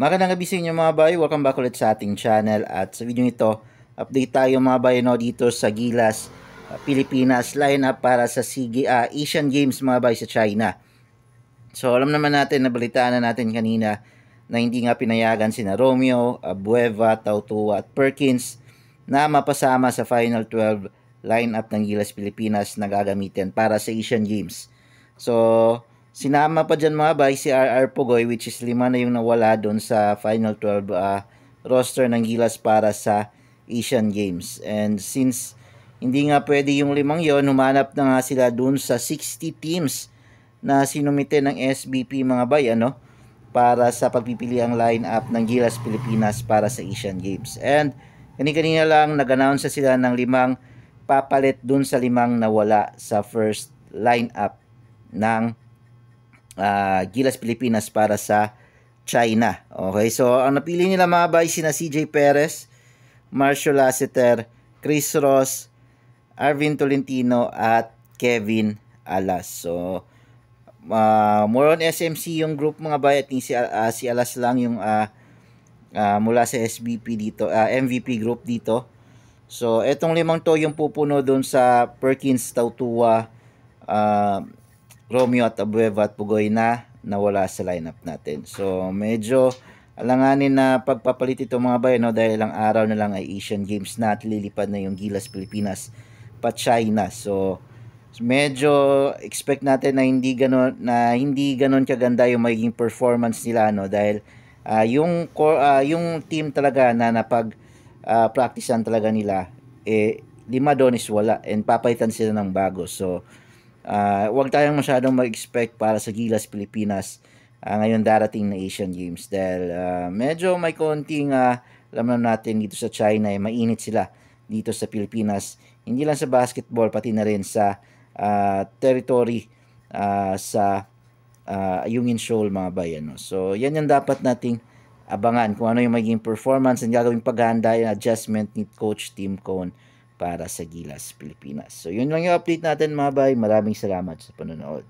Magandang gabi sa inyo mga bay, welcome back ulit sa ating channel at sa video ito, update tayo mga bay dito sa Gilas, Pilipinas lineup para sa Asian Games mga bay sa China. So alam naman natin, nabalitaan na natin kanina na hindi nga pinayagan sina Romeo, Bueva, Tautua at Perkins na mapasama sa Final 12 lineup ng Gilas Pilipinas na gagamitin para sa Asian Games. So sinama pa dyan mga bay si RR Pugoy, which is 5 na yung nawala doon sa Final 12 roster ng Gilas para sa Asian Games. And since hindi nga pwede yung 5 yon, humanap na nga sila doon sa 60 teams na sinumite ng SBP mga bay para sa pagpipiliang lineup ng Gilas Pilipinas para sa Asian Games. And kanina lang nag-announce sila ng 5 papalit doon sa 5 nawala sa first lineup ng Gilas Pilipinas para sa China. Okay, so ang napili nila mga bay sina CJ Perez, Marcio Lassiter, Chris Ross, Arvin Tolentino at Kevin Alas. So more on SMC yung group mga bay, at si Alas lang yung mula sa SBP dito, MVP group dito. So etong 5 to yung pupuno doon sa Perkins, Tautua, Romeo at Bueva at Pugoy na nawala sa lineup natin. So medyo alanganin na pagpapalit ito mga bay dahil ilang araw na lang ay Asian Games na at lilipad na yung Gilas Pilipinas pa China. So medyo expect natin na hindi ganon kaganda yung magiging performance nila dahil yung team talaga na napag practicean talaga nila 5 doon is wala and papalitan sila ng bago. So huwag tayong masyadong mag-expect para sa Gilas Pilipinas ngayon darating na Asian Games dahil medyo may konting alam natin dito sa China mainit sila dito sa Pilipinas, hindi lang sa basketball pati na rin sa territory sa Ayungin Shoal mga bayan. So yan yung dapat nating abangan kung ano yung magiging performance and gagawing paghahanda yung adjustment ni Coach Tim Cone para sa Gilas Pilipinas. So yun lang yung update natin mga bay. Maraming salamat sa panonood.